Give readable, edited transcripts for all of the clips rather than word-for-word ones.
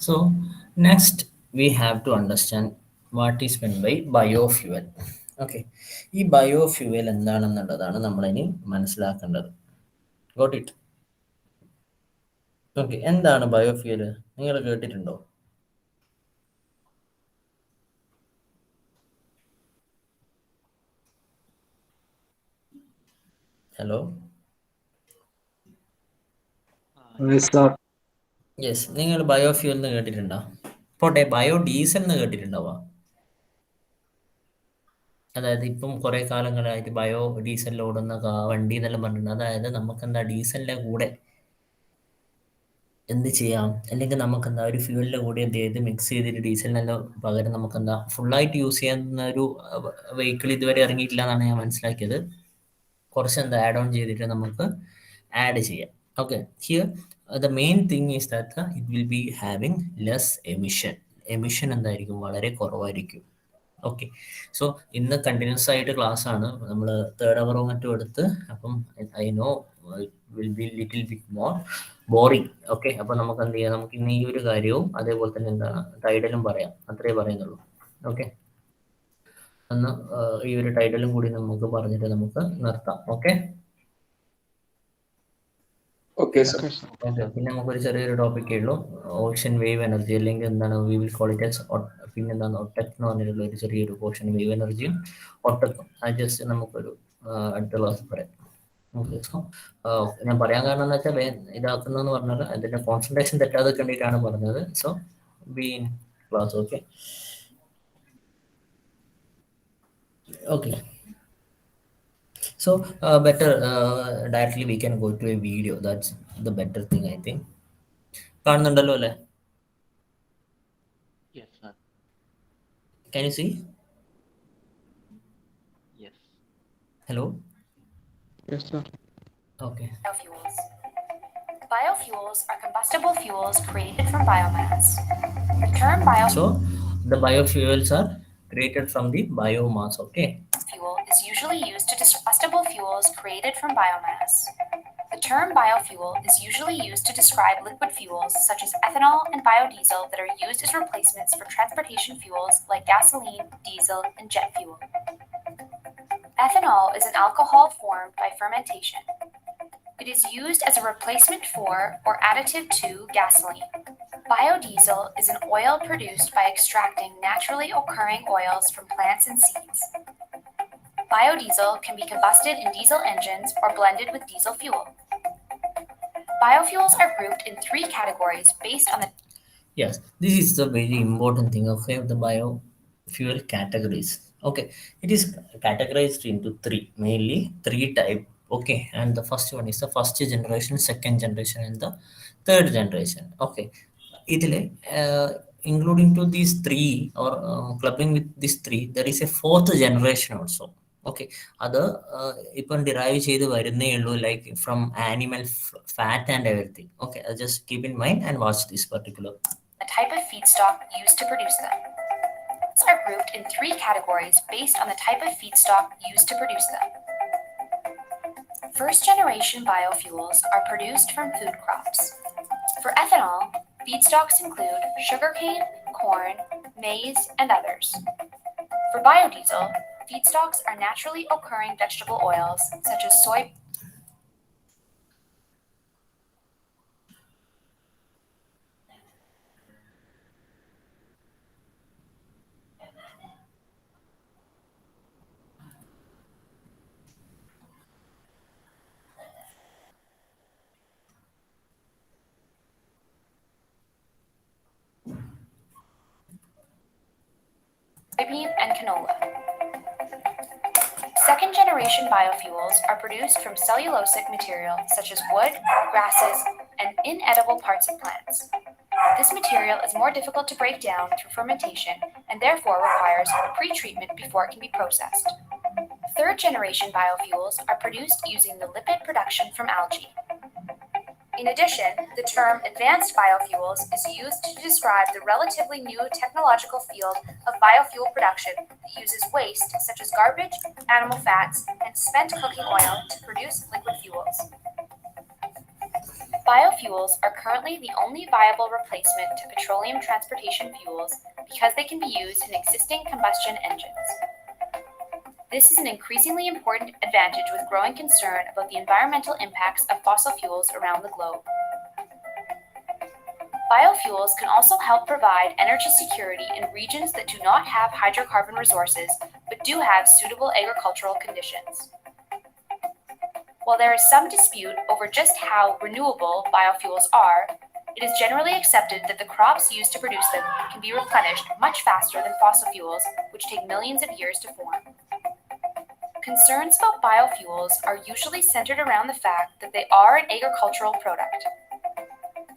So next we have to understand what is meant by biofuel. Okay, ഈ biofuel എന്താണെന്നുള്ളതാണ് നമ്മളിനി മനസ്സിലാക്കേണ്ടത്. Got it? Okay, എന്താണ് biofuel? നിങ്ങൾ കേട്ടിട്ടുണ്ടോ? ഹലോ? Yes, sir. യെസ്, നിങ്ങൾ ബയോഫ്യൂവൽ എന്ന് കേട്ടിട്ടുണ്ടോ? പോട്ടെ, ബയോ ഡീസൽ എന്ന് കേട്ടിട്ടുണ്ടാവുക. അതായത് ഇപ്പം കുറേ കാലങ്ങളായിട്ട് ബയോ ഡീസലിൽ ഓടുന്ന വണ്ടി എന്നെല്ലാം പറഞ്ഞിട്ടുണ്ട്. അതായത് നമുക്കെന്താ ഡീസലിൻ്റെ കൂടെ എന്ത് ചെയ്യാം, അല്ലെങ്കിൽ നമുക്കെന്താ ഒരു ഫ്യൂവലിൻ്റെ കൂടെ എന്ത് ചെയ്ത് മിക്സ് ചെയ്തിട്ട് ഡീസലിനെല്ലാം പകരം നമുക്കെന്താ ഫുള്ളായിട്ട് യൂസ് ചെയ്യാവുന്ന ഒരു വെഹിക്കിൾ ഇതുവരെ ഇറങ്ങിയിട്ടില്ല എന്നാണ് ഞാൻ മനസ്സിലാക്കിയത്. കുറച്ച് എന്താ ആഡ് ഓൺ ചെയ്തിട്ട് നമുക്ക് ആഡ് ചെയ്യാം. Okay, here the main thing is that it will be having less emission എന്തായിരിക്കും, വളരെ കുറവായിരിക്കും. ഓക്കെ, സോ ഇന്ന് കണ്ടിന്യൂസ് ആയിട്ട് ക്ലാസ് ആണ്, നമ്മൾ തേർഡ് അവറോ മറ്റും എടുത്ത്. അപ്പം I know will be little bit more boring. Okay, അപ്പം നമുക്ക് എന്ത് ചെയ്യാം, നമുക്ക് ഇന്ന് ഈ ഒരു കാര്യവും അതേപോലെ തന്നെ എന്താണ് ടൈഡലും പറയാം, അത്രേ പറയുന്നുള്ളൂ. ഓക്കെ, അന്ന് ഈ ഒരു ടൈഡലും കൂടി നമുക്ക് പറഞ്ഞിട്ട് നമുക്ക് നിർത്താം. Okay Okay, sir. Okay, sir. Okay, പിന്നെ നമുക്കൊരു ചെറിയൊരു ടോപ്പിക്കേ ഉള്ളൂ, ഓഷൻ വേവ് എനർജി, അല്ലെങ്കിൽ എന്താണ് V will call it as പിന്നെ എന്താണ് ഒട്ടക് എന്ന് പറഞ്ഞിട്ടുള്ള ഒരു ചെറിയൊരു ഓഷൻ വേവ് എനർജിയും ഒട്ടക്കും. അത് ജസ്റ്റ് നമുക്കൊരു അടുത്ത ക്ലാസ് പറയാം. ഓക്കെ, സോ ഞാൻ പറയാൻ കാരണം എന്ന് വെച്ചാൽ ഇതാക്കുന്നതെന്ന് പറഞ്ഞാൽ അതിൻ്റെ കോൺസെൻട്രേഷൻ തെറ്റാതെ വേണ്ടിയിട്ടാണ് പറഞ്ഞത്. So be in class. Okay okay, so better directly we can go to a video. That's the better thing, I think. കാണുന്നുണ്ടല്ലോ അല്ലേ? Yes, sir. Can you see? Yes. Hello? Yes, sir. Okay. Biofuels. Biofuels are combustible fuels created from biomass. The term So the biofuels are created from the biomass. Okay. biofuel is usually used to describe combustible fuels created from biomass. The term biofuel is usually used to describe liquid fuels such as ethanol and biodiesel that are used as replacements for transportation fuels like gasoline, diesel, and jet fuel. Ethanol is an alcohol formed by fermentation. It is used as a replacement for or additive to gasoline. Biodiesel is an oil produced by extracting naturally occurring oils from plants and seeds. Biodiesel can be combusted in diesel engines or blended with diesel fuel. Biofuels are grouped in three categories based on the Yes, this is the very important thing. Okay, the biofuel categories. Okay, it is categorized into three, mainly three type. Okay, and the first one is the first generation, second generation, and the third generation. Okay, ഇതില് including to these three or clubbing with these three, there is a fourth generation also. Okay, അത് ഇപ്പം derive ചെയ്ത് വരുന്നേ ഉള്ളൂ, like from animal fat and everything. Okay, അത് just keep in mind and watch this particular. type of feedstock used to produce them. These are grouped in three categories based on the type of feedstock used to produce them. First generation biofuels are produced from food crops. For ethanol, feedstocks include sugarcane, corn, maize, and others. For biodiesel, feedstocks are naturally occurring vegetable oils such as soy. Soybean and canola. Second generation biofuels are produced from cellulosic material such as wood, grasses, and inedible parts of plants. This material is more difficult to break down through fermentation and therefore requires pre-treatment before it can be processed. Third generation biofuels are produced using the lipid production from algae. In addition, the term advanced biofuels is used to describe the relatively new technological field of biofuel production that uses waste such as garbage, animal fats, and spent cooking oil to produce liquid fuels. Biofuels are currently the only viable replacement to petroleum transportation fuels because they can be used in existing combustion engines. This is an increasingly important advantage with growing concern about the environmental impacts of fossil fuels around the globe. Biofuels can also help provide energy security in regions that do not have hydrocarbon resources but do have suitable agricultural conditions. While there is some dispute over just how renewable biofuels are, it is generally accepted that the crops used to produce them can be replenished much faster than fossil fuels, which take millions of years to form. Concerns about biofuels are usually centered around the fact that they are an agricultural product.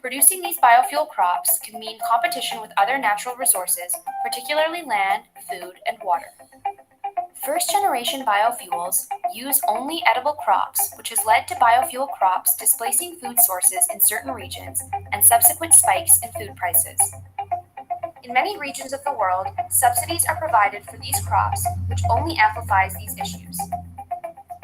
Producing these biofuel crops can mean competition with other natural resources, particularly land, food, and water. First-generation biofuels use only edible crops, which has led to biofuel crops displacing food sources in certain regions and subsequent spikes in food prices. In many regions of the world, subsidies are provided for these crops, which only amplifies these issues.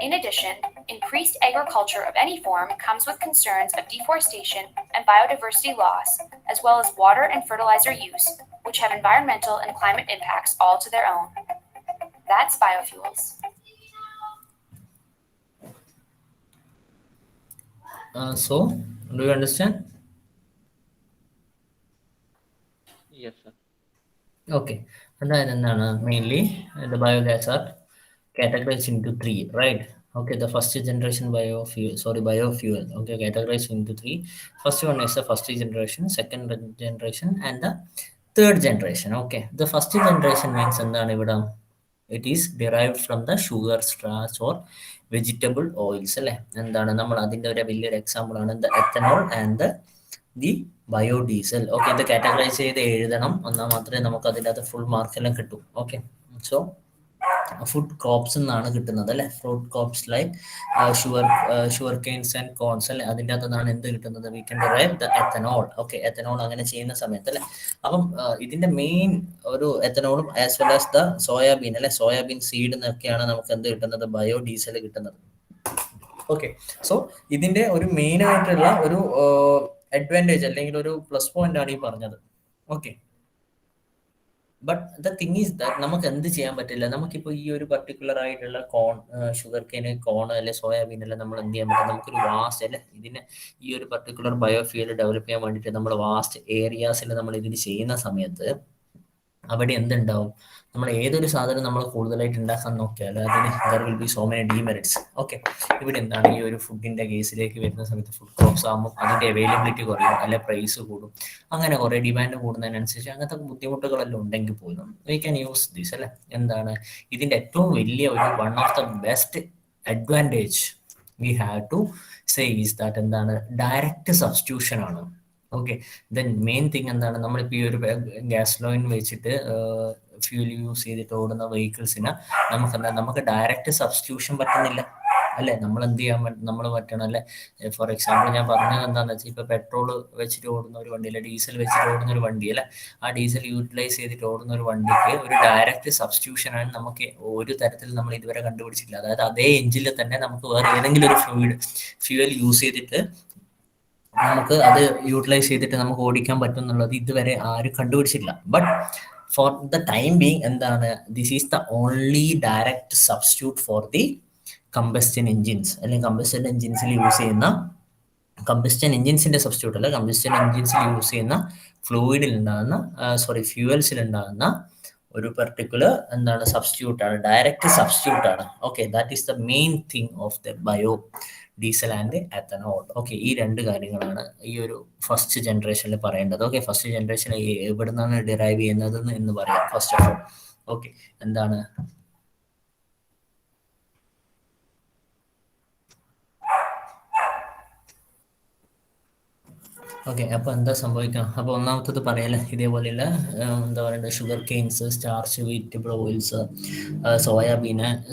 In addition, increased agriculture of any form comes with concerns of deforestation and biodiversity loss, as well as water and fertilizer use, which have environmental and climate impacts all to their own. That's biofuels. So, do you understand? Yes, sir. Okay. And then mainly the biogas are categorized into three, right? Okay, the first generation biofuel. Okay, categorized into three. First one is the first generation, second generation, and the third generation. Okay, the first generation means it is derived from the sugar starch or vegetable oils അല്ലേ എന്താണ് നമ്മൾ അതിൻ്റെ ഒരു വലിയൊരു example ആണ് the ethanol and the biodiesel. Okay, ഇത് categorise ചെയ്ത് എഴുതണം, എന്നാൽ മാത്രമേ നമുക്ക് അതിൻ്റെ അകത്ത് ഫുൾ മാർക്കെല്ലാം കിട്ടും. ഓക്കെ, സോ ഫുഡ് ക്രോപ്സ് എന്നാണ് കിട്ടുന്നത് അല്ലെ, fruit crops like sugar canes and corns അല്ലെ, അതിൻ്റെ അകത്ത് നിന്നാണ് എന്ത് കിട്ടുന്നത്, we can derive the ethanol. Okay, ethanol അങ്ങനെ ചെയ്യുന്ന സമയത്ത് അല്ലെ, അപ്പം ഇതിന്റെ മെയിൻ ഒരു എത്തനോളും as well as the soybean അല്ലെ, സോയാബീൻ സീഡ് എന്നൊക്കെയാണ് നമുക്ക് എന്ത് കിട്ടുന്നത്, ബയോഡീസൽ കിട്ടുന്നത്. ഓക്കെ, സോ ഇതിന്റെ ഒരു മെയിൻ ആയിട്ടുള്ള ഒരു അഡ്വാൻറ്റേജ് അല്ലെങ്കിൽ ഒരു പ്ലസ് പോയിന്റ് ആണ് ഈ പറഞ്ഞത്. Okay, but the thing is that നമുക്ക് എന്ത് ചെയ്യാൻ പറ്റില്ല, നമുക്കിപ്പോൾ ഈ ഒരു പർട്ടിക്കുലർ ആയിട്ടുള്ള ഷുഗർ കെയിന്, കോൺ അല്ലെ, സോയാബീൻ അല്ലെ, നമ്മൾ എന്ത് ചെയ്യാൻ പറ്റും, നമുക്കൊരു വാസ്റ്റ് അല്ലെ ഇതിന് ഈ ഒരു പർട്ടിക്കുലർ ബയോഫ്യൂൽ ഡെവലപ്പ് ചെയ്യാൻ വേണ്ടിയിട്ട് നമ്മൾ വാസ്റ്റ് ഏരിയാസിൽ നമ്മൾ ഇതിന് ചെയ്യുന്ന സമയത്ത് അവിടെ എന്തുണ്ടാവും, നമ്മൾ ഏതൊരു സാധനം നമ്മൾ കൂടുതലായിട്ട് ഉണ്ടാക്കാൻ നോക്കിയാൽ അതിന് there will be so many demerits. Okay, ഇവിടെ എന്താണ് ഈ ഒരു ഫുഡിന്റെ കേസിലേക്ക് വരുന്ന സമയത്ത് ഫുഡ് ക്രോപ്സ് ആകുമ്പോൾ അതിന്റെ അവൈലബിലിറ്റി കുറയും, അല്ലെ പ്രൈസ് കൂടും, അങ്ങനെ കുറെ ഡിമാൻഡ് കൂടുന്നതിനനുസരിച്ച് അങ്ങനത്തെ ബുദ്ധിമുട്ടുകളെല്ലാം ഉണ്ടെങ്കിൽ പോലും വി ക്യാൻ യൂസ് ദിസ് അല്ലെ. എന്താണ് ഇതിന്റെ ഏറ്റവും വലിയ ഒരു one of the best advantage we have to say is that എന്താണ്, ഡയറക്റ്റ് സബ്സ്റ്റിറ്റ്യൂഷൻ ആണ്. ഓക്കെ, ദെൻ മെയിൻ തിങ് എന്താണ്, നമ്മളിപ്പോൾ ഈ ഒരു ഗ്യാസ് ലോയിൻ വെച്ചിട്ട് ഫ്യൂൽ യൂസ് ചെയ്തിട്ട് ഓടുന്ന വെഹിക്കിൾസിന് നമുക്ക് ഡയറക്റ്റ് സബ്സ്റ്റിറ്റ്യൂഷൻ പറ്റുന്നില്ല അല്ലെ. നമ്മൾ എന്ത് ചെയ്യാൻ നമ്മൾ പറ്റണം അല്ലെ. ഫോർ എക്സാമ്പിൾ ഞാൻ പറഞ്ഞത് എന്താണെന്ന് വെച്ചാൽ, ഇപ്പൊ പെട്രോൾ വെച്ചിട്ട് ഓടുന്ന ഒരു വണ്ടി അല്ലെ, ഡീസൽ വെച്ചിട്ട് ഓടുന്ന ഒരു വണ്ടി അല്ലെ, ആ ഡീസൽ യൂട്ടിലൈസ് ചെയ്തിട്ട് ഓടുന്ന ഒരു വണ്ടിക്ക് ഒരു ഡയറക്റ്റ് സബ്സ്റ്റിറ്റ്യൂഷൻ ആണ് നമുക്ക് ഒരു തരത്തിൽ നമ്മൾ ഇതുവരെ കണ്ടുപിടിച്ചിട്ടില്ല. അതായത് അതേ എഞ്ചിനിൽ തന്നെ നമുക്ക് വേറെ ഏതെങ്കിലും ഒരു ഫ്യൂവൽ യൂസ് ചെയ്തിട്ട് നമുക്ക് അത് യൂട്ടിലൈസ് ചെയ്തിട്ട് നമുക്ക് ഓടിക്കാൻ പറ്റും എന്നുള്ളത് ഇതുവരെ ആരും കണ്ടുപിടിച്ചിട്ടില്ല. But for the time being എന്താണ്, this is the only direct substitute for the combustion engines അല്ലെങ്കിൽ കമ്പസ്റ്റൻ എൻജിൻസിൽ യൂസ് ചെയ്യുന്ന കമ്പസ്റ്റൻ എൻജിൻസിന്റെ സബ്സ്റ്റിറ്റ്യൂട്ട് അല്ല, കമ്പസ്റ്റൻ എൻജിൻസിൽ യൂസ് ചെയ്യുന്ന ഫ്ലൂയിഡിൽ ഉണ്ടാകുന്ന ഫ്യൂവൽസിൽ ഉണ്ടാകുന്ന ഒരു പെർട്ടിക്കുലർ എന്താണ് സബ്സ്റ്റിറ്റ്യൂട്ട് ആണ്, ഡയറക്റ്റ് സബ്സ്റ്റിറ്റ്യൂട്ട് ആണ്. Okay, that is the main thing of the bio diesel and ethanol. Okay, ഈ രണ്ട് കാര്യങ്ങളാണ് ഈ ഒരു ഫസ്റ്റ് ജനറേഷനിൽ പറയേണ്ടത്. ഓക്കെ, ഫസ്റ്റ് ജനറേഷൻ എവിടെ നിന്നാണ് ഡിറൈവ് ചെയ്യുന്നത് എന്ന് പറയാം ഫസ്റ്റ് ഓഫ് ഓൾ. ഓക്കെ, എന്താണ് ഓക്കെ, അപ്പോൾ എന്താ സംഭവിക്കാം, അപ്പോൾ ഒന്നാമത്തത് പറയല്ലേ, ഇതേപോലെയുള്ള എന്താ പറയണ്ടത്, sugar canes, starch, vegetable oils,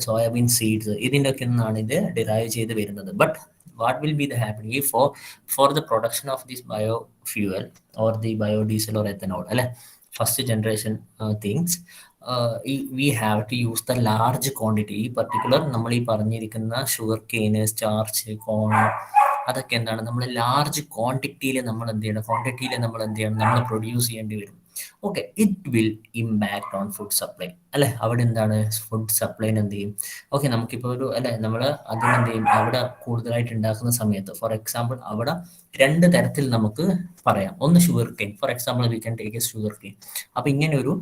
soybean seeds, ഇതിൻ്റെ ഒക്കെ നിന്നാണ് ഇത് ഡിറൈവ് ചെയ്ത് വരുന്നത്. But what will be the happening for the production of this biofuel or the biodiesel or ethanol alle first generation things, we have to use the large quantity. ഈ particular നമ്മൾ ഈ പറഞ്ഞിരിക്കുന്ന ഷുഗർ കെയിന്, സ്റ്റാർച്ച്, കോൺ അതൊക്കെ എന്താണ് നമ്മൾ large ക്വാണ്ടിറ്റിയിൽ നമ്മൾ എന്ത് ചെയ്യണം, നമ്മൾ പ്രൊഡ്യൂസ് ചെയ്യേണ്ടി വരും. Okay, it will impact on food supply അല്ലെ. അവിടെ എന്താണ് ഫുഡ് സപ്ലൈന് എന്ത് ചെയ്യും? ഓക്കെ, നമുക്കിപ്പോൾ ഒരു അല്ലെ നമ്മൾ അതിനെന്ത് ചെയ്യും, അവിടെ കൂടുതലായിട്ട് ഉണ്ടാക്കുന്ന സമയത്ത് ഫോർ എക്സാമ്പിൾ അവിടെ 2 തരത്തിൽ നമുക്ക് പറയാം. ഒന്ന് sugar cane, for example we can take a sugar cane. അപ്പൊ ഇങ്ങനെ ഒരു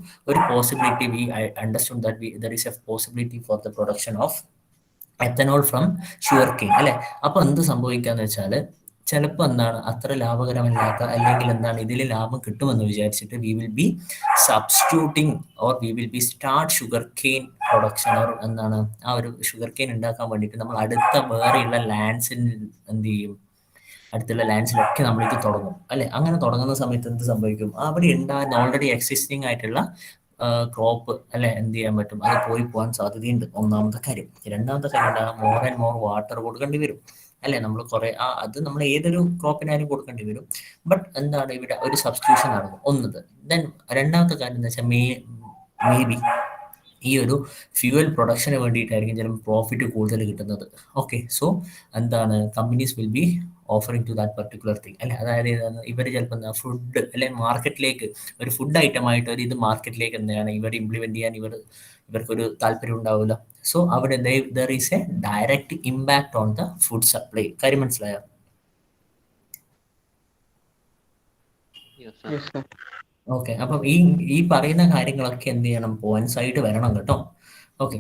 possibility we understood that there is a possibility for the production of ethanol from sugar cane അല്ലെ. അപ്പൊ എന്ത് സംഭവിക്കാന്ന് വെച്ചാൽ ചിലപ്പോൾ എന്താണ് അത്ര ലാഭകരമല്ലാത്ത, അല്ലെങ്കിൽ എന്താണ് ഇതിൽ ലാഭം കിട്ടുമെന്ന് വിചാരിച്ചിട്ട് we will be substituting or we will be start sugar cane production, or എന്താണ് ആ ഒരു ഷുഗർ കെയിൻ ഉണ്ടാക്കാൻ വേണ്ടിയിട്ട് നമ്മൾ അടുത്ത വേറെയുള്ള ലാൻഡ്സിൽ എന്ത് ചെയ്യും, അടുത്തുള്ള ലാൻഡ്സിലൊക്കെ നമ്മളിത് തുടങ്ങും അല്ലെ. അങ്ങനെ തുടങ്ങുന്ന സമയത്ത് എന്ത് സംഭവിക്കും, അവിടെ ഉണ്ടാകുന്ന ഓൾറെഡി എക്സിസ്റ്റിംഗ് ആയിട്ടുള്ള ക്രോപ്പ് അല്ലെ എന്ത് ചെയ്യാൻ പറ്റും, അത് പോകാൻ സാധ്യതയുണ്ട്. ഒന്നാമത്തെ കാര്യം. രണ്ടാമത്തെ കാര്യം, മോർ ആൻഡ് മോർ വാട്ടർ കൊടുക്കേണ്ടി വരും അല്ലെ. നമ്മൾ കുറെ അത് നമ്മൾ ഏതൊരു ക്രോപ്പിനായാലും കൊടുക്കേണ്ടി വരും. ബട്ട് എന്താണ് ഇവിടെ ഒരു സബ്സ്റ്റിറ്റ്യൂഷൻ നടക്കും ഒന്നത്. ദെൻ രണ്ടാമത്തെ കാര്യം എന്ന് വെച്ചാൽ മേ ബി ഈ ഒരു ഫ്യൂവൽ പ്രൊഡക്ഷന് വേണ്ടിയിട്ടായിരിക്കും ചിലപ്പോൾ പ്രോഫിറ്റ് കൂടുതൽ കിട്ടുന്നത്. ഓക്കെ, സോ എന്താണ് companies will be offering to that particular thing അല്ലെ. അതായത് ഇവർ ചിലപ്പോൾ എന്താ ഫുഡ് അല്ലെങ്കിൽ മാർക്കറ്റിലേക്ക് ഒരു ഫുഡ് ഐറ്റം ആയിട്ട് ഒരു ഇത് മാർക്കറ്റിലേക്ക് എന്താണ് ഇവർ ഇംപ്ലിമെന്റ് ചെയ്യാൻ ഇവർക്കൊരു താല്പര്യം ഉണ്ടാവില്ല. സോ അവിടെ there is A direct impact on the food supply. കാര്യം മനസ്സിലായോ? Yes, sir. Yes, sir. Okay, അപ്പം ഈ പറയുന്ന കാര്യങ്ങളൊക്കെ എന്ത് ചെയ്യണം, പോയിന്റ്സ് ആയിട്ട് വരണം കേട്ടോ. ഓക്കെ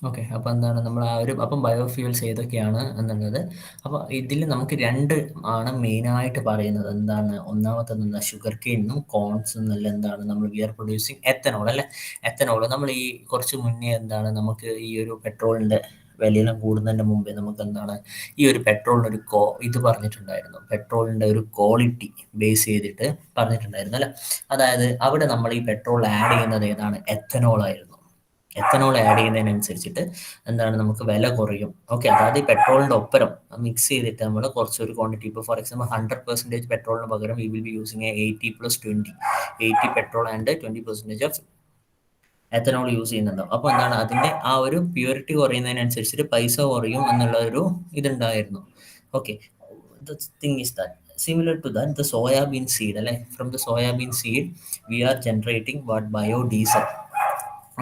ഓക്കെ, അപ്പോൾ എന്താണ് നമ്മൾ അപ്പം ബയോഫ്യൂൽസ് ഏതൊക്കെയാണ് എന്നുള്ളത്. അപ്പോൾ ഇതിൽ നമുക്ക് 2 ആണ് മെയിനായിട്ട് പറയുന്നത്. എന്താണ് ഒന്നാമത്തത്, എന്താ ഷുഗർ കെയിനും കോൺസ് എന്നല്ല എന്താണ് നമ്മൾ വി ആർ പ്രൊഡ്യൂസിങ് എത്തനോൾ അല്ലെ. എത്തനോൾ നമ്മൾ ഈ കുറച്ച് മുന്നേ എന്താണ് നമുക്ക് ഈ ഒരു പെട്രോളിൻ്റെ വിലയെല്ലാം കൂടുന്നതിൻ്റെ മുമ്പേ നമുക്ക് എന്താണ് ഈ ഒരു പെട്രോളിൻ്റെ ഒരു ഇത് പറഞ്ഞിട്ടുണ്ടായിരുന്നു. പെട്രോളിൻ്റെ ഒരു ക്വാളിറ്റി ബേസ് ചെയ്തിട്ട് പറഞ്ഞിട്ടുണ്ടായിരുന്നു അല്ലെ. അതായത് അവിടെ നമ്മൾ ഈ പെട്രോൾ ആഡ് ചെയ്യുന്നത് ഏതാണ്, എത്തനോൾ ആയിരുന്നു. എത്തനോൾ ആഡ് ചെയ്യുന്നതിനനുസരിച്ചിട്ട് എന്താണ് നമുക്ക് വില കുറയും. ഓക്കെ, അതായത് ഈ പെട്രോളിൻ്റെ ഒപ്പരം മിക്സ് ചെയ്തിട്ട് നമ്മൾ കുറച്ചൊരു ക്വാണ്ടിറ്റി, ഇപ്പോൾ ഫോർ എക്സാമ്പിൾ 100% പെട്രോളിന് പകരം V will B using 80+20, 80 petrol and 20% of ethanol use ചെയ്യുന്നുണ്ടാവും. അപ്പോൾ എന്താണ് അതിൻ്റെ ആ ഒരു പ്യൂരിറ്റി കുറയുന്നതിനനുസരിച്ചിട്ട് പൈസ കുറയും എന്നുള്ള ഒരു ഇതുണ്ടായിരുന്നു. Okay, the thing is that similar to that, the soybean seed അല്ലെ, from the soybean seed we are generating what, biodiesel.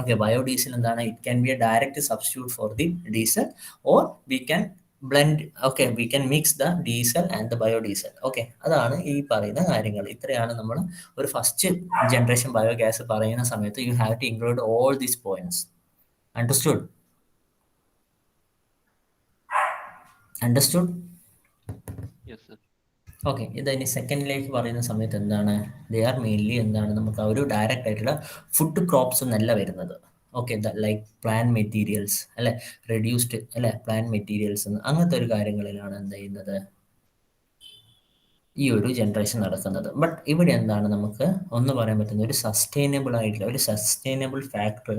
Okay, biodiesel എന്താണ്, it can be a direct substitute for the diesel, or we can blend, okay, we can mix the diesel and the biodiesel. Okay, അതാണ് ഈ പറയുന്ന കാര്യങ്ങൾ. ഇത്രയാണ് നമ്മൾ ഒരു first generation biogas പറയുന്ന സമയത്ത് you have to include all these points. Understood? Yes, sir. Okay, ഇനി സെക്കൻഡിലേക്ക് പറയുന്ന സമയത്ത് എന്താണ്, ദേ ആർ മെയിൻലി എന്താണ് നമുക്ക് ആ ഒരു ഡയറക്റ്റ് ആയിട്ടുള്ള ഫുഡ് ക്രോപ്സ് എന്നല്ല വരുന്നത്. ഓക്കെ, ലൈക്ക് പ്ലാൻ മെറ്റീരിയൽസ് അല്ലെ, റെഡ്യൂസ്ഡ് അല്ലെ പ്ലാൻ മെറ്റീരിയൽസ് അങ്ങനത്തെ ഒരു കാര്യങ്ങളിലാണ് എന്ത് ചെയ്യുന്നത് ഈ ഒരു ജനറേഷൻ നടക്കുന്നത്. ബട്ട് ഇവിടെ എന്താണ് നമുക്ക് ഒന്ന് പറയാൻ പറ്റുന്ന ഒരു സസ്റ്റൈനബിൾ ഫാക്ടർ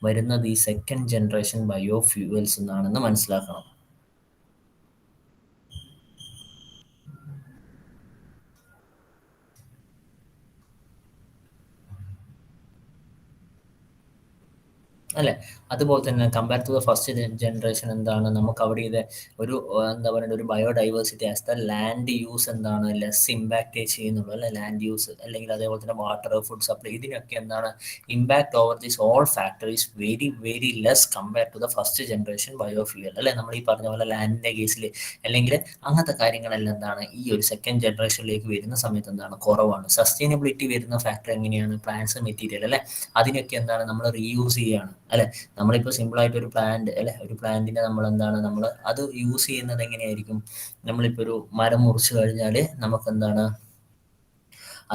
വരുന്നത് ഈ സെക്കൻഡ് ജനറേഷൻ ബയോ ഫ്യൂവൽസ് എന്നാണെന്ന് മനസ്സിലാക്കണം. അല്ലെ. അതുപോലെ തന്നെ compare to the first generation എന്താണ് നമുക്ക് അവിടെ ഇത് ഒരു എന്താ പറയുക ഒരു biodiversity as the land use എന്താണ് ലെസ് ഇമ്പാക്റ്റ് ചെയ്യുന്നുള്ളൂ അല്ലെ. ലാൻഡ് യൂസ് അല്ലെങ്കിൽ അതേപോലെ തന്നെ വാട്ടർ, ഫുഡ് സപ്ലൈ, ഇതിനൊക്കെ എന്താണ് impact over this all factories very very less compare to the first generation biofuel അല്ലെ. നമ്മൾ ഈ പറഞ്ഞ പോലെ ലാൻഡിൻ്റെ കേസിൽ അല്ലെങ്കിൽ അങ്ങനത്തെ കാര്യങ്ങളെല്ലാം എന്താണ് ഈ ഒരു സെക്കൻഡ് ജനറേഷനിലേക്ക് വരുന്ന സമയത്ത് എന്താണ് കുറവാണ്. സസ്റ്റൈനബിലിറ്റി വരുന്ന ഫാക്ടർ എങ്ങനെയാണ്, പ്ലാന്റ്സ് മെറ്റീരിയൽ അല്ലെ, അതിനൊക്കെ എന്താണ് നമ്മൾ റീയൂസ് ചെയ്യാണ് അല്ലെ. നമ്മളിപ്പോൾ സിമ്പിളായിട്ട് ഒരു പ്ലാന്റ് അല്ലെ, ഒരു പ്ലാന്റിനെ നമ്മൾ എന്താണ് നമ്മൾ അത് യൂസ് ചെയ്യുന്നത് എങ്ങനെയായിരിക്കും, നമ്മളിപ്പോൾ ഒരു മരം മുറിച്ച് കഴിഞ്ഞാൽ നമുക്ക് എന്താണ്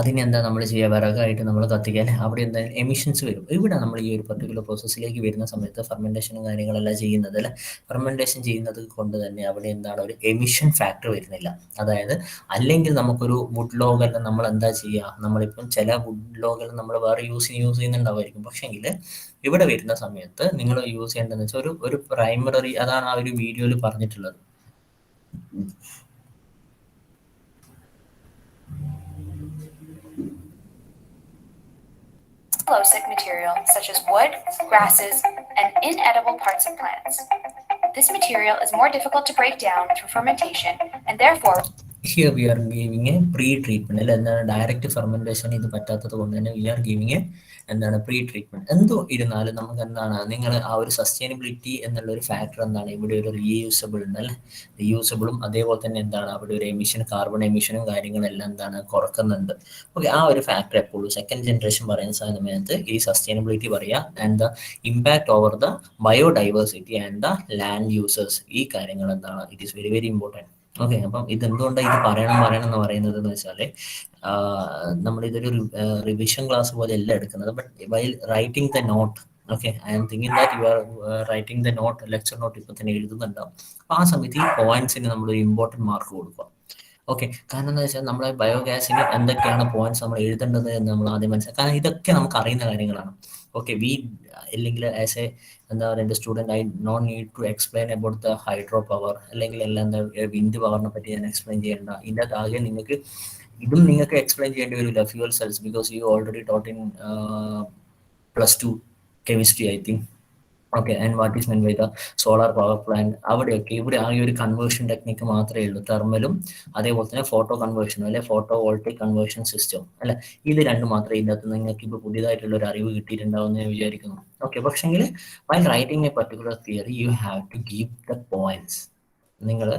അതിനെന്താ നമ്മൾ ചെയ്യുക, വിറകായിട്ട് നമ്മൾ കത്തിക്കാൻ, അവിടെ എന്തായാലും എമിഷൻസ് വരും. ഇവിടെ നമ്മൾ ഈ ഒരു പർട്ടിക്കുലർ പ്രോസസ്സിലേക്ക് വരുന്ന സമയത്ത് ഫെർമെൻറ്റേഷനും കാര്യങ്ങളെല്ലാം ചെയ്യുന്നത് അല്ലെ. ഫെർമെൻറ്റേഷൻ ചെയ്യുന്നത് കൊണ്ട് തന്നെ അവിടെ എന്താണ് ഒരു എമിഷൻ ഫാക്ടർ വരുന്നില്ല. അതായത് അല്ലെങ്കിൽ നമുക്കൊരു വുഡ് ലോഗെല്ലാം നമ്മൾ എന്താ ചെയ്യുക, നമ്മളിപ്പം ചില വുഡ് ലോഗെല്ലാം നമ്മൾ വേറെ യൂസ് ചെയ്യുന്നുണ്ടാവുമായിരിക്കും. പക്ഷേങ്കിൽ ഇവിടെ വരുന്ന സമയത്ത് നിങ്ങൾ യൂസ് ചെയ്യേണ്ടതെന്ന് വെച്ചാൽ ഒരു പ്രൈമറി, അതാണ് ആ ഒരു വീഡിയോയിൽ പറഞ്ഞിട്ടുള്ളത്. cellulosic material such as wood, grasses, and inedible parts of plants. This material is more difficult to break down through fermentation and therefore here we are giving a pre-treatment അല്ല എന്താണ് ഡയറക്റ്റ് ഫെർമെൻറ്റേഷൻ ഇത് പറ്റാത്തത് കൊണ്ട് തന്നെ V R giving A എന്താണ് pre treatment. എന്തോ ഇരുന്നാലും നമുക്ക് എന്താണ് നിങ്ങൾ ആ ഒരു സസ്റ്റൈനബിലിറ്റി എന്നുള്ള ഒരു ഫാക്ടർ എന്താണ് ഇവിടെ ഒരു റീയൂസബിൾ ഉണ്ട് അല്ലേ, റീയൂസബിളും അതേപോലെ തന്നെ എന്താണ് അവിടെ ഒരു എമിഷൻ കാർബൺ എമിഷനും കാര്യങ്ങളെല്ലാം എന്താണ് കുറക്കുന്നുണ്ട്. ഓക്കെ, ആ ഒരു ഫാക്ടർ എപ്പോഴും സെക്കൻഡ് ജനറേഷൻ പറയുന്ന സമയത്ത് ഈ സസ്റ്റൈനബിലിറ്റി പറയുക and the impact over the biodiversity and the land users, ഈ കാര്യങ്ങൾ എന്താണ് it is very very important. Okay, അപ്പം ഇതെന്തുകൊണ്ടാണ് ഇത് പറയണം എന്ന് പറയുന്നത് എന്ന് വെച്ചാൽ നമ്മളിതൊരു റിവിഷൻ ക്ലാസ് പോലെ അല്ല എടുക്കുന്നത്. But while writing the note, okay, I am thinking that you are writing the note, lecture note ഇപ്പം തന്നെ എഴുതുന്നുണ്ടാവും. അപ്പോൾ ആ സമയത്ത് ഈ പോയിന്റ്സിന് നമ്മളൊരു ഇമ്പോർട്ടൻറ്റ് മാർക്ക് കൊടുക്കുക. ഓക്കെ, കാരണം എന്താ വെച്ചാൽ നമ്മളെ ബയോഗ്യാസിന് എന്തൊക്കെയാണ് പോയിന്റ്സ് നമ്മൾ എഴുതേണ്ടത് എന്ന് നമ്മൾ ആദ്യം മനസ്സിലാക്കുക. കാരണം ഇതൊക്കെ നമുക്ക് അറിയുന്ന കാര്യങ്ങളാണ്. ഓക്കെ, അല്ലെങ്കിൽ ആസ് എ എന്താ പറയുക student I know need to explain about the hydro power അല്ലെങ്കിൽ എല്ലാം എന്താ വിൻഡ് പവറിനെ പറ്റി ഞാൻ എക്സ്പ്ലെയിൻ ചെയ്യേണ്ട. ഇതിൻ്റെ ആകെ നിങ്ങൾക്ക് എക്സ്പ്ലെയിൻ ചെയ്യേണ്ടി വരില്ല. Fuel cells because you already taught in +2 chemistry I think. Okay, and what is meant by the solar power plant. ഇവിടെ ആകെ ഒരു കൺവേർഷൻ ടെക്നിക്ക് മാത്രമേ ഉള്ളൂ, തെർമലും അതേപോലെ തന്നെ ഫോട്ടോ കൺവേർഷനും അല്ലെ ഫോട്ടോ വോൾട്ടിക് കൺവേർഷൻ സിസ്റ്റം അല്ലെ, ഇത് രണ്ടും മാത്രമേ ഇതിനകത്ത് നിങ്ങൾക്ക് ഇപ്പോൾ പുതിയതായിട്ടുള്ള ഒരു അറിവ് കിട്ടിയിട്ടുണ്ടാവും എന്ന് ഞാൻ വിചാരിക്കുന്നു. ഓക്കെ, പക്ഷെങ്കിൽ while writing a particular theory you have to give the points. നിങ്ങൾ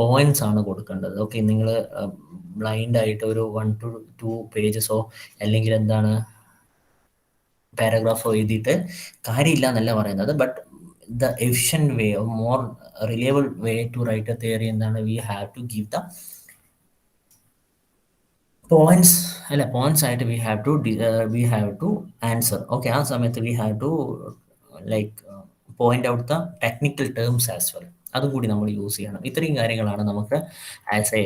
പോയിന്റ്സ് ആണ് കൊടുക്കേണ്ടത്. ഓക്കെ, നിങ്ങൾ ബ്ലൈൻഡ് ആയിട്ട് ഒരു 1 to 2 പേജസോ അല്ലെങ്കിൽ എന്താണ് പാരഗ്രാഫോ എഴുതിയിട്ട് കാര്യമില്ല എന്നല്ല പറയുന്നത്. But the efficient way, more reliable way to write a theory എന്താണ്, we have to give the points അല്ലെ, പോയിന്റ്സ് ആയിട്ട് we have to answer. Okay, ആ സമയത്ത് we have to like point out the technical terms as well, അതും കൂടി നമ്മൾ use ചെയ്യണം. ഇത്രയും കാര്യങ്ങളാണ് നമുക്ക് ആസ് എ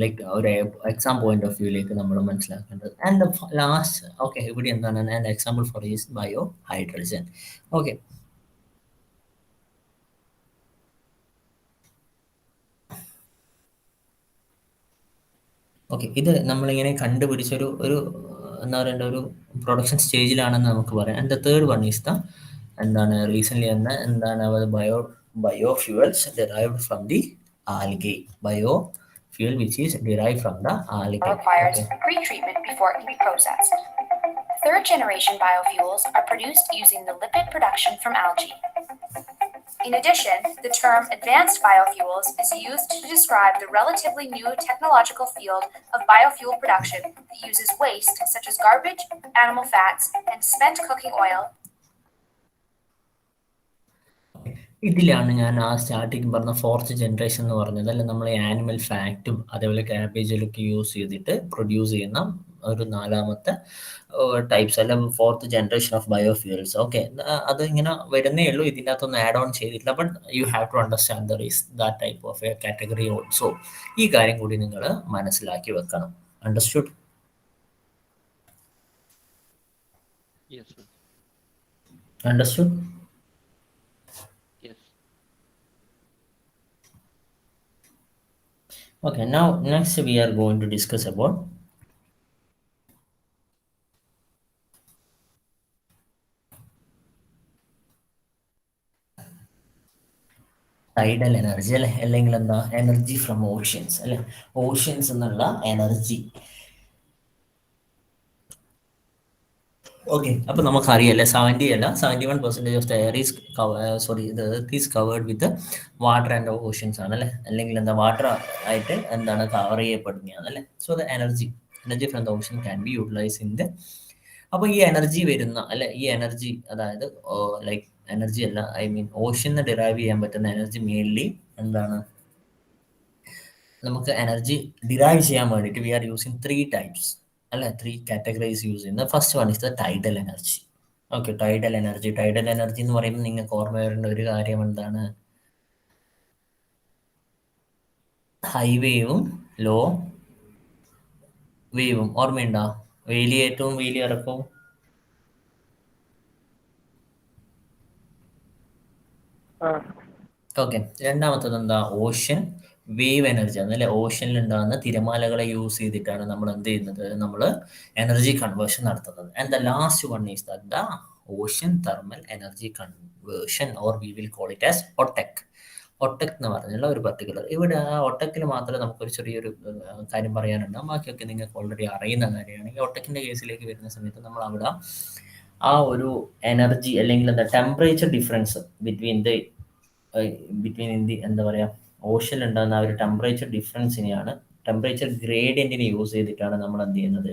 ലൈക്ക് ഒരു എക്സാം പോയിന്റ് ഓഫ് വ്യൂയിലേക്ക് നമ്മൾ മനസ്സിലാക്കേണ്ടത്. ആൻഡ് ലാസ്റ്റ് ഓക്കെ, ഇവിടെ എന്താണ് and example for is bio hydrogen. Okay, ഇത് നമ്മളിങ്ങനെ കണ്ടുപിടിച്ചൊരു എന്താ പറയേണ്ട ഒരു പ്രൊഡക്ഷൻ സ്റ്റേജിലാണെന്ന് നമുക്ക് പറയാം. And the third one is the എന്താണ് റീസെന്റ് എന്താണ് biofuels derived from the algae. Biofuel which is derived from the algae. Requires pre-treatment before it can be processed. Third generation biofuels are produced using the lipid production from algae. In addition, the term advanced biofuels is used to describe the relatively new technological field of biofuel production that uses waste such as garbage, animal fats, and spent cooking oil. ഇതിലാണ് ഞാൻ ആ starting പറഞ്ഞ fourth generation എന്ന് പറഞ്ഞത് അല്ലെ, നമ്മൾ animal ഫാക്റ്റും അതേപോലെ ക്യാബേജിലൊക്കെ use ചെയ്തിട്ട് പ്രൊഡ്യൂസ് ചെയ്യുന്ന ഒരു നാലാമത്തെ ടൈപ്സ് അല്ല fourth generation of biofuels. Okay, അത് ഇങ്ങനെ വരുന്നേ ഉള്ളൂ, ഇതിൻ്റെ അകത്തൊന്നും ആഡ് ഓൺ ചെയ്തിട്ടില്ല. But you have to understand there is that type of a category also. ഈ കാര്യം കൂടി നിങ്ങൾ മനസ്സിലാക്കി വെക്കണം. Understood? Yes, sir. Understood? Yes. Okay, now next we are going to discuss about tidal energy അല്ലെ, അല്ലെങ്കിൽ എന്താ എനർജി ഫ്രം ഓഷ്യൻസ് അല്ലെ, ഓഷ്യൻസ് എന്നുള്ള എനർജി. ഓക്കെ, അപ്പൊ നമുക്കറിയാം 71% of the air is the earth is covered with water and oceans ആണ് അല്ലെ, അല്ലെങ്കിൽ എന്താ വാട്ടർ ആയിട്ട് എന്താണ് കവർ ചെയ്യപ്പെടുന്നതാണ് അല്ലെ. So the energy from the ocean can be utilise in the. അപ്പൊ ഈ എനർജി വരുന്ന അല്ലെ, ഈ എനർജി അതായത് ലൈക്ക് എനർജി അല്ല, ഐ മീൻ ഓഷ്യന്ന് ഡിറൈവ് ചെയ്യാൻ പറ്റുന്ന എനർജി മെയിൻലി എന്താണ്, നമുക്ക് എനർജി ഡിറൈവ് ചെയ്യാൻ വേണ്ടിയിട്ട് വി ആർ യൂസിങ് 3 ടൈപ്സ് അല്ലെ, 3 കാറ്റഗറീസ് യൂസ് ചെയ്യുന്നത്. First one is the tidal energy. Okay, tidal energy എന്ന് പറയുമ്പോൾ നിങ്ങൾക്ക് ഓർമ്മ വരേണ്ട ഒരു കാര്യം എന്താണ്, ഹൈ വേവും ലോ വേവും ഓർമ്മയുണ്ടോ? വേലിയേറ്റവും വേലിയിറക്കവും. ഓക്കെ, രണ്ടാമത്തത് എന്താ, ഓഷ്യൻ വേവ് എനർജി ആണ് അല്ലെ, ഓഷനിൽ ഉണ്ടാകുന്ന തിരമാലകളെ യൂസ് ചെയ്തിട്ടാണ് നമ്മൾ എന്ത് ചെയ്യുന്നത്, നമ്മൾ എനർജി കൺവേർഷൻ നടത്തുന്നത്. And the last one is the ocean thermal energy conversion, or we will call it as OTEC. OTEC എന്ന് പറഞ്ഞുള്ള ഒരു പർട്ടിക്കുലർ, ഇവിടെ ആ ഒടെക്കിൽ മാത്രമേ നമുക്കൊരു ചെറിയൊരു കാര്യം പറയാനുണ്ട്. ബാക്കിയൊക്കെ നിങ്ങൾക്ക് ഓൾറെഡി അറിയുന്ന കാര്യമാണ്. ഈ ഒടെക്കിൻ്റെ കേസിലേക്ക് വരുന്ന സമയത്ത് നമ്മൾ അവിടെ ആ ഒരു എനർജി അല്ലെങ്കിൽ എന്താ ടെമ്പറേച്ചർ ഡിഫറൻസ് ബിറ്റ്വീൻ ദി എന്താ പറയുക ഓഷനിൽ ഉണ്ടാകുന്ന ആ ഒരു ടെമ്പറേച്ചർ ഡിഫറൻസിനെയാണ്, ടെമ്പറേച്ചർ ഗ്രേഡിയൻറ്റിനെ യൂസ് ചെയ്തിട്ടാണ് നമ്മൾ എന്ത് ചെയ്യുന്നത്,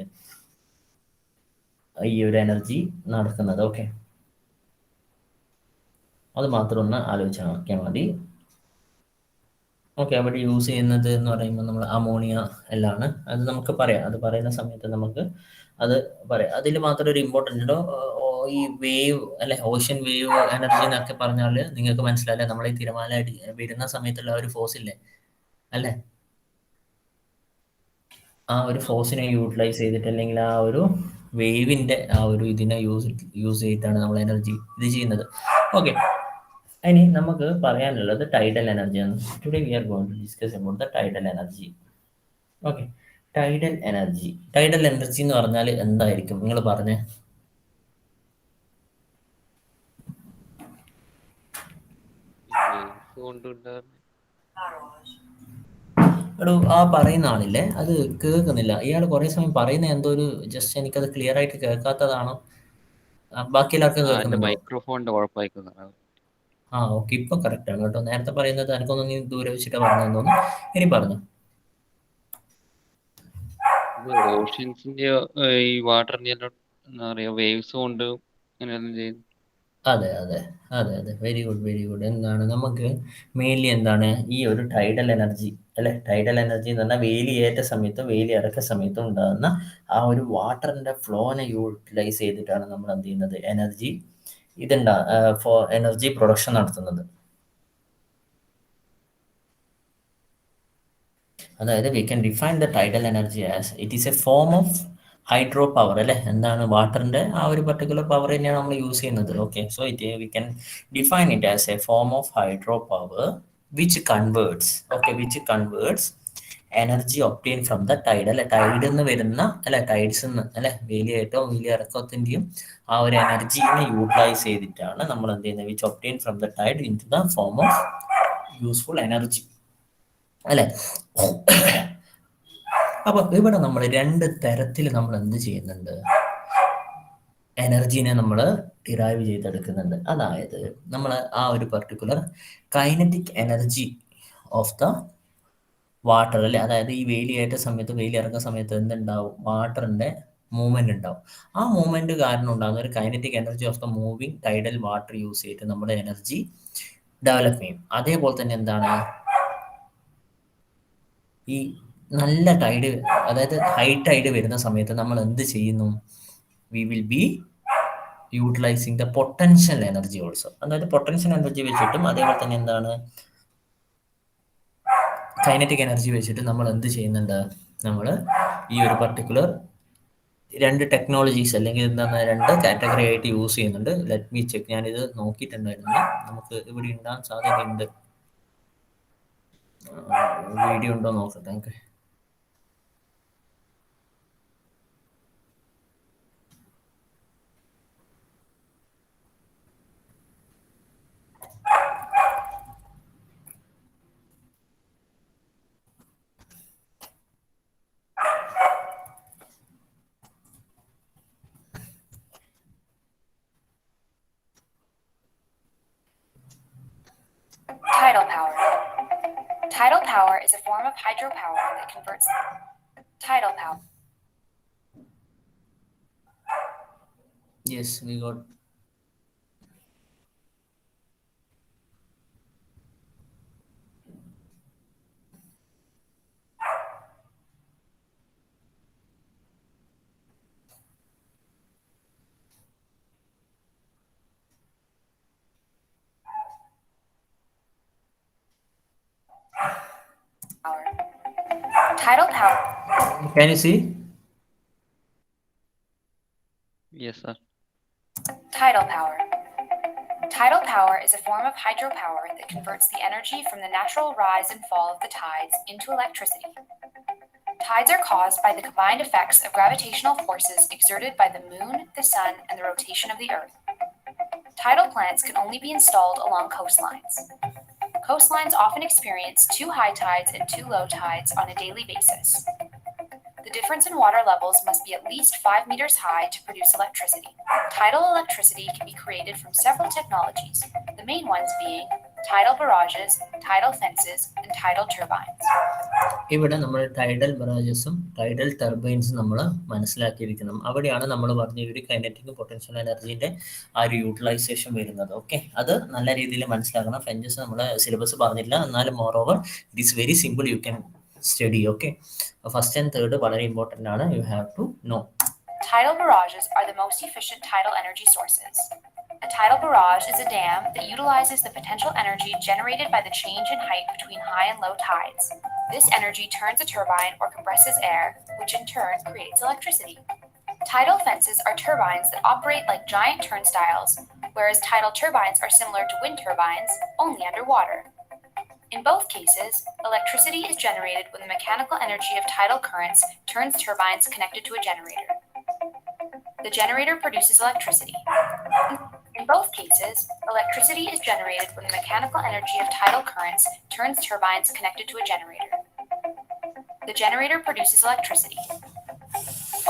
ഈ ഒരു എനർജി നടക്കുന്നത്. ഓക്കെ, അത് മാത്രം ഒന്ന് ആലോചിച്ചാൽ നോക്കിയാൽ മതി. ഓക്കെ, അവിടെ യൂസ് ചെയ്യുന്നത് എന്ന് പറയുമ്പോൾ നമ്മൾ അമോണിയ എല്ലാമാണ്. അത് നമുക്ക് പറയാം, അത് പറയുന്ന സമയത്ത് നമുക്ക് അത് പറയാം. അതിൽ മാത്രം ഒരു ഇമ്പോർട്ടൻ്റ് ഉണ്ടോ, ഈ വേവ് അല്ലെ, ഓഷ്യൻ വേവ് എനർജി എന്നൊക്കെ പറഞ്ഞാൽ നിങ്ങൾക്ക് മനസ്സിലായില്ലേ, നമ്മൾ ഈ തിരമാല വരുന്ന സമയത്തുള്ള ഒരു ഫോഴ്സ് ഇല്ലേ അല്ലേ, ആ ഒരു ഫോഴ്സിനെ യൂട്ടിലൈസ് ചെയ്തിട്ട് അല്ലെങ്കിൽ ആ ഒരു വേവിൻ്റെ ആ ഒരു ഇതിനെ യൂസ് ചെയ്തിട്ടാണ് നമ്മൾ എനർജി ഇത് ചെയ്യുന്നത്. ഓക്കെ, ഇനി നമുക്ക് പറയാനുള്ളത് ടൈഡൽ എനർജിയാണ്. Today we are going to discuss about the tidal energy. Okay, tidal energy എന്ന് പറഞ്ഞാൽ എന്തായിരിക്കും നിങ്ങൾ പറഞ്ഞേ? എടോ, ആ പറയുന്ന ആളില്ലേ, അത് കേൾക്കുന്നില്ല. ഇയാൾ കുറേ സമയം പറയുന്ന എന്തോ ഒരു ജസ്റ്റ് എനിക്കത് ക്ലിയർ ആയിട്ട് കേൾക്കാത്തതാണോ? ബാക്കി എല്ലാവർക്കും കേൾക്കുന്നുണ്ടോ? മൈക്രോഫോണിന്റെ കുഴപ്പമായിരിക്കും. ആ ഓക്കെ, ഇപ്പൊ കറക്റ്റ് ആണ് കേട്ടോ. നേരത്തെ പറയുന്നത് എനിക്കൊന്നും നീ ദൂരെ വെച്ചിട്ട് പറഞ്ഞതെന്ന് തോന്നുന്നു. ഇനി പറഞ്ഞു. ഓഷ്യൻസിന്റെ ഈ വാട്ടറിന്റെ എന്താ പറയാ വേവ്സ് കൊണ്ട് അതെ അതെ അതെ അതെ, വെരി ഗുഡ്. എന്താണ് നമുക്ക് മെയിൻലി എന്താണ് ഈ ഒരു ടൈഡൽ എനർജി അല്ലെ, ടൈഡൽ എനർജി എന്ന് പറഞ്ഞാൽ വേലിയേറ്റ സമയത്തും വേലി ഇറക്ക സമയത്തും ഉണ്ടാകുന്ന ആ ഒരു വാട്ടറിന്റെ ഫ്ലോനെ യൂട്ടിലൈസ് ചെയ്തിട്ടാണ് നമ്മൾ എന്ത് ചെയ്യുന്നത്, എനർജി പ്രൊഡക്ഷൻ നടത്തുന്നത്. അതായത് V can define the tidal energy as it is A form of hydro power അല്ലെ, എന്താണ് വാട്ടറിന്റെ ആ ഒരു പർട്ടിക്കുലർ പവർ തന്നെയാണ് നമ്മൾ യൂസ് ചെയ്യുന്നത്. Okay, so we can define it as a form of hydro power which converts energy obtain from the tide നിന്ന് വരുന്ന tides നിന്ന് വേലിയേറ്റവും വേലിയിറക്കത്തിൻ്റെയും ആ ഒരു എനർജീനെ യൂട്ടിലൈസ് ചെയ്തിട്ടാണ് നമ്മൾ എന്ത് ചെയ്യുന്നത്, which obtain from the tide into the form of useful energy അല്ലെ. അപ്പൊ ഇവിടെ നമ്മൾ രണ്ട് തരത്തിൽ നമ്മൾ എന്ത് ചെയ്യുന്നുണ്ട്, എനർജീനെ നമ്മൾ ഡിറൈവ് ചെയ്തെടുക്കുന്നുണ്ട്. അതായത് നമ്മൾ ആ ഒരു particular kinetic energy of the water അല്ലെ, അതായത് ഈ വേലിയേറ്റ സമയത്ത് വേലി ഇറങ്ങുന്ന സമയത്ത് എന്തുണ്ടാവും, വാട്ടറിന്റെ മൂവ്മെന്റ് ഉണ്ടാവും. ആ മൂവ്മെന്റ് കാരണം ഉണ്ടാകുന്ന ഒരു kinetic energy of the moving tidal water use ചെയ്തിട്ട് നമ്മുടെ എനർജി ഡെവലപ്പ് ചെയ്യും. അതേപോലെ തന്നെ എന്താണ്, ഈ നല്ല ടൈഡ് അതായത് ഹൈ ടൈഡ് വരുന്ന സമയത്ത് നമ്മൾ എന്ത് ചെയ്യുന്നു, V will B utilising the potential energy also. അതായത് പൊട്ടൻഷ്യൽ എനർജി വെച്ചിട്ടും അതേപോലെ തന്നെ എന്താണ് കൈനറ്റിക് എനർജി വെച്ചിട്ട് നമ്മൾ എന്ത് ചെയ്യുന്നുണ്ട്, നമ്മൾ ഈ ഒരു പർട്ടിക്കുലർ രണ്ട് ടെക്നോളജീസ് അല്ലെങ്കിൽ എന്താണ് രണ്ട് കാറ്റഗറി ആയിട്ട് യൂസ് ചെയ്യുന്നുണ്ട്. ലെറ്റ് മീ ചെക്ക്, ഞാനിത് നോക്കിയിട്ടുണ്ടായിരുന്നു, നമുക്ക് ഇവിടെ ഉണ്ടാകാൻ സാധ്യതയുണ്ട്. വീഡിയോ ഉണ്ടോ നോക്കട്ടെ. Okay, Tidal power. Tidal power is a form of hydropower that converts tidal power. Yes, we got. Tidal power. Can you see? Yes, sir. Tidal power. Tidal power is a form of hydropower that converts the energy from the natural rise and fall of the tides into electricity. Tides are caused by the combined effects of gravitational forces exerted by the moon, the sun, and the rotation of the earth. Tidal plants can only be installed along coastlines. Coastlines often experience 2 high tides and 2 low tides on a daily basis. The difference in water levels must be at least 5 meters high to produce electricity. Tidal electricity can be created from several technologies, the main ones being tidal barrages, tidal fences, and tidal turbines. ഇവിടെ നമ്മൾ tidal ബറാജസും tidal ടർബൈൻസും നമ്മൾ മനസ്സിലാക്കിയിരിക്കണം. അവിടെയാണ് നമ്മൾ പറഞ്ഞ ഒരു kinetic potential എനർജീൻ്റെ ആ ഒരു യൂട്ടിലൈസേഷൻ വരുന്നത്. ഓക്കെ, അത് നല്ല രീതിയിൽ മനസ്സിലാക്കണം. ഫെഞ്ചസ് നമ്മൾ സിലബസ് പറഞ്ഞില്ല, എന്നാലും moreover it is very simple, you can study. Okay, first and third വളരെ ഇമ്പോർട്ടൻ്റ് ആണ്, you have to know. Tidal barrages are the most efficient tidal energy sources. A tidal barrage is a dam that utilizes the potential energy generated by the change in height between high and low tides. This energy turns a turbine or compresses air, which in turn creates electricity. Tidal fences are turbines that operate like giant turnstiles, whereas tidal turbines are similar to wind turbines, only underwater. In both cases, electricity is generated when the mechanical energy of tidal currents turns turbines connected to a generator. The generator produces electricity. In both cases, electricity is generated when the mechanical energy of tidal currents turns turbines connected to a generator. The generator produces electricity.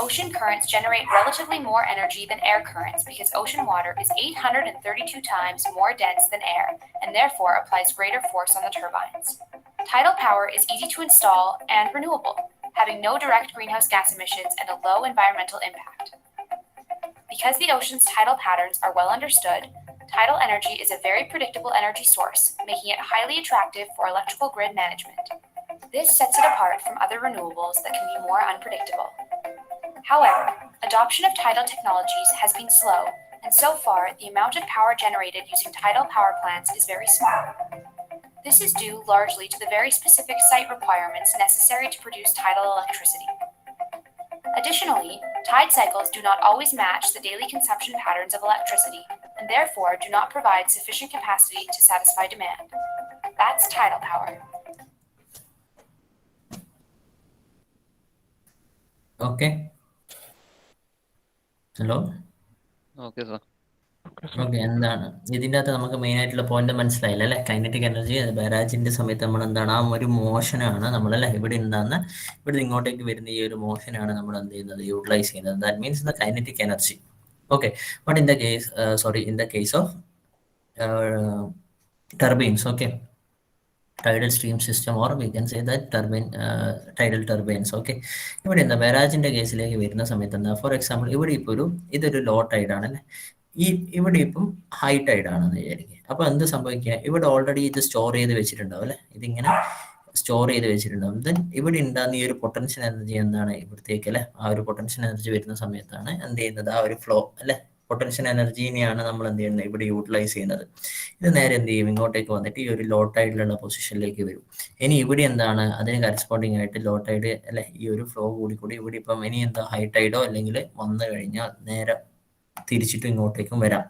Ocean currents generate relatively more energy than air currents because ocean water is 832 times more dense than air and therefore applies greater force on the turbines. Tidal power is easy to install and renewable, having no direct greenhouse gas emissions and a low environmental impact. Because the ocean's tidal patterns are well understood, tidal energy is a very predictable energy source, making it highly attractive for electrical grid management. This sets it apart from other renewables that can be more unpredictable. However, adoption of tidal technologies has been slow, and so far, the amount of power generated using tidal power plants is very small. This is due largely to the very specific site requirements necessary to produce tidal electricity. Additionally, tide cycles do not always match the daily consumption patterns of electricity, and therefore do not provide sufficient capacity to satisfy demand. That's tidal power. Okay, hello. Okay sir. Okay, എന്താണ് ഇതിൻ്റെ അകത്ത് നമുക്ക് main ആയിട്ടുള്ള point മനസ്സിലായില്ല അല്ലേ? Kinetic energy ബാരാജിന്റെ സമയത്ത് നമ്മൾ എന്താണ്, ആ ഒരു മോഷനാണ് നമ്മളല്ലേ ഇവിടെ ഉണ്ടാകുന്ന, ഇവിടെ ഇങ്ങോട്ടേക്ക് വരുന്ന ഈ ഒരു മോഷനാണ് നമ്മൾ എന്ത് ചെയ്യുന്നത്, യൂട്ടിലൈസ് ചെയ്യുന്നത്. That means the kinetic energy. Okay, but in the case in the case of turbines, okay, tidal stream system, or we can say that turbine, tidal turbines. Okay, ഇവിടെ എന്താ ബാരാജിന്റെ കേസിലേക്ക് വരുന്ന സമയത്ത് എന്താ, ഫോർ എക്സാമ്പിൾ ഇവിടെ ഇപ്പോൾ ഇതൊരു ലോ ടൈഡ് ആണല്ലേ, ഇവിടെ ഇപ്പം ഹൈ ടൈഡ് ആണെന്ന് വിചാരിക്കുക. അപ്പോൾ എന്ത് സംഭവിക്കുക, ഇവിടെ ഓൾറെഡി ഇത് സ്റ്റോർ ചെയ്ത് വെച്ചിട്ടുണ്ടാവും അല്ലേ, ഇതിങ്ങനെ സ്റ്റോർ ചെയ്ത് വെച്ചിട്ടുണ്ടാവും. ദെൻ ഇവിടെ ഉണ്ടാകുന്ന ഈ ഒരു പൊട്ടൻഷ്യൽ എനർജി എന്താണ്, ഇവിടത്തേക്ക് അല്ലേ, ആ ഒരു പൊട്ടൻഷ്യൽ എനർജി വരുന്ന സമയത്താണ് എന്ത് ചെയ്യുന്നത്, ആ ഒരു ഫ്ലോ അല്ലേ, പൊട്ടൻഷ്യൽ എനർജീനെയാണ് നമ്മൾ എന്ത് ചെയ്യുന്നത് ഇവിടെ യൂട്ടിലൈസ് ചെയ്യുന്നത്. ഇത് നേരെ എന്ത് ചെയ്യും, ഇങ്ങോട്ടേക്ക് വന്നിട്ട് ഈ ഒരു ലോ ടൈഡിലുള്ള പൊസിഷനിലേക്ക് വരും. ഇനി ഇവിടെ എന്താണ്, അതിന് കറസ്പോണ്ടിങ് ആയിട്ട് ലോ ടൈഡ് അല്ലെ, ഈ ഒരു ഫ്ലോ കൂടി ഇവിടെ ഇപ്പം ഇനി എന്താ ഹൈ ടൈഡോ അല്ലെങ്കിൽ വന്നു കഴിഞ്ഞാൽ നേരെ തിരിച്ചിട്ട് ഇങ്ങോട്ടേക്കും വരാം.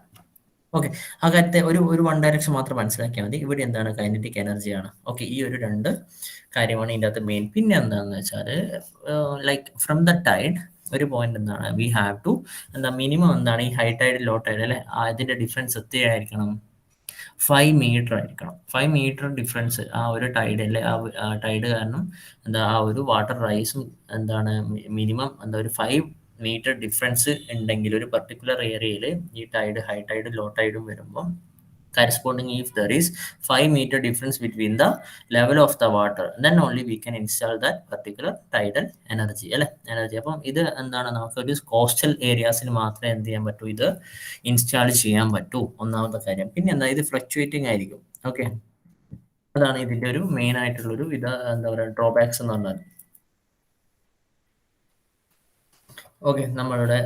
ഓക്കെ, ആ കാര്യത്തെ ഒരു വൺ ഡയറക്ഷൻ മാത്രം മനസ്സിലാക്കിയാൽ മതി. ഇവിടെ എന്താണ്, കൈനറ്റിക് എനർജിയാണ്. ഓക്കെ, ഈ ഒരു രണ്ട് കാര്യമാണ് ഇതിൻ്റെ അകത്ത് മെയിൻ. പിന്നെ എന്താണെന്ന് വെച്ചാൽ ലൈക്ക് ഫ്രം ദ ടൈഡ് ഒരു പോയിന്റ് എന്താണ്, വി ഹാവ് ടു എന്താ മിനിമം എന്താണ്, ഈ ഹൈ ടൈഡ് ലോ ടൈഡ് അല്ലെ, അതിന്റെ ഡിഫറൻസ് എത്രയായിരിക്കണം, 5 മീറ്റർ ആയിരിക്കണം. 5 മീറ്റർ ഡിഫറൻസ് ആ ഒരു ടൈഡ് അല്ലെ, ആ ടൈഡ് കാരണം എന്താ ആ ഒരു വാട്ടർ റൈസും എന്താണ് മിനിമം എന്താ ഒരു 5 മീറ്റർ ഡിഫറൻസ് ഉണ്ടെങ്കിൽ ഒരു പർട്ടിക്കുലർ ഏരിയയിൽ ഈ ടൈഡ് ഹൈ ടൈഡ് ലോ ടൈഡും വരുമ്പോൾ corresponding, if there is 5 meter difference between the level of the water, then only we can install that particular tidal energy അല്ലെ, എനർജി. അപ്പം ഇത് എന്താണ്, നമുക്കൊരു കോസ്റ്റൽ ഏരിയാസിന് മാത്രമേ എന്ത് ചെയ്യാൻ പറ്റൂ, ഇത് ഇൻസ്റ്റാൾ ചെയ്യാൻ പറ്റൂ, ഒന്നാമത്തെ കാര്യം. പിന്നെ എന്താ, ഇത് ഫ്ലക്ച്വേറ്റിംഗ് ആയിരിക്കും. ഓക്കെ, അതാണ് ഇതിന്റെ ഒരു മെയിൻ ആയിട്ടുള്ളൊരു ഇത് എന്താ പറയുക ഡ്രോബാക്സ് എന്ന് പറഞ്ഞാൽ. ഓക്കെ, നമ്മളുടെ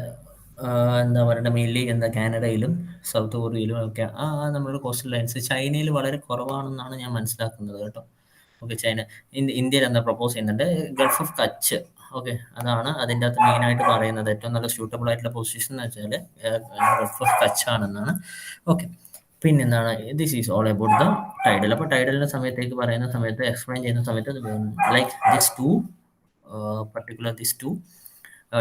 എന്താ പറയുക മെയിൻലി എന്താ കാനഡയിലും സൗത്ത് കൊറിയയിലും ഒക്കെ നമ്മുടെ കോസ്റ്റൽ ലൈൻസ് ചൈനയിൽ വളരെ കുറവാണെന്നാണ് ഞാൻ മനസ്സിലാക്കുന്നത് കേട്ടോ. ഓക്കെ, ചൈന ഇന്ത്യയിൽ എന്താ പ്രപ്പോസ് ചെയ്യുന്നുണ്ട്, ഗൾഫ് ഓഫ് കച്ച്. ഓക്കെ, അതാണ് അതിൻ്റെ അകത്ത് മെയിനായിട്ട് പറയുന്നത്. ഏറ്റവും നല്ല സ്യൂട്ടബിൾ ആയിട്ടുള്ള പൊസിഷൻ എന്ന് വെച്ചാൽ ഗൾഫ് ഓഫ് കച്ച് ആണെന്നാണ്. ഓക്കെ, പിന്നെന്താണ്, this is all about the tidal. അപ്പോൾ ടൈഡലിൻ്റെ സമയത്തേക്ക് പറയുന്ന സമയത്ത്, എക്സ്പ്ലെയിൻ ചെയ്യുന്ന സമയത്ത് like this to particular this to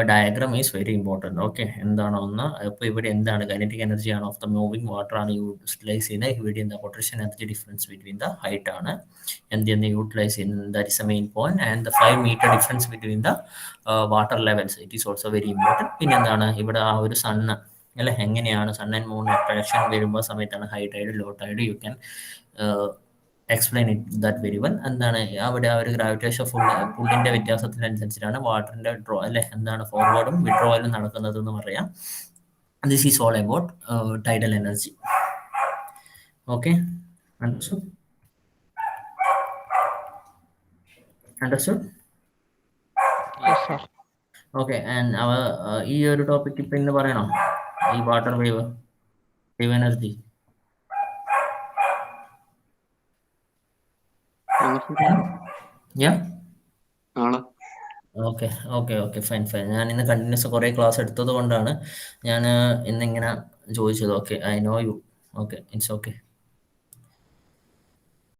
diagram is very important. Okay, എന്താണ് ഒന്ന്, അപ്പോൾ ഇവിടെ എന്താണ് കൈനറ്റിക് എനർജി ആണ് ഓഫ് ദ മൂവിങ് വാട്ടർ ആണ് യൂട്ടിലൈസ് ചെയ്യുന്നത്. ഇവിടെ എന്താ potential energy difference between the height ആണ് എന്തെന്ന് യൂട്ടിലൈസ് ചെയ്യുന്നത്. That is a main point. And the 5 meter difference between the water levels, it is also very important. പിന്നെ എന്താണ്, ഇവിടെ ആ ഒരു സണ്ണ് അല്ലെ, എങ്ങനെയാണ് സൺ ആൻഡ് മൂൺ അട്രാക്ഷൻ വരുമ്പോൾ സമയത്താണ് high tide low tide, you can explain it that very well. എന്താണ് അവിടെ ആ ഒരു ഗ്രാവിറ്റേഷൻ പുള്ളിൻ്റെ വ്യത്യാസത്തിനനുസരിച്ചിട്ടാണ് വാട്ടറിൻ്റെ ഡ്രോ അല്ലെ എന്താണ് ഫോർവേഡും വിഡ്രോവലും നടക്കുന്നത് എന്ന് പറയാം. This is all about tidal energy. Okay, understood? Yes, sir. Okay, and ഈ ഒരു ടോപ്പിക് ഇപ്പം ഇന്ന് പറയണോ, ഈ water wave energy? Okay okay okay, fine fine. ഞാൻ ഇന്ന് കണ്ടിന്യൂസ് കുറേ ക്ലാസ് എടുത്തത് കൊണ്ടാണ് ഞാൻ ഇന്നിങ്ങനെ ചോദിച്ചത്. Okay, I know you. Okay, it's okay.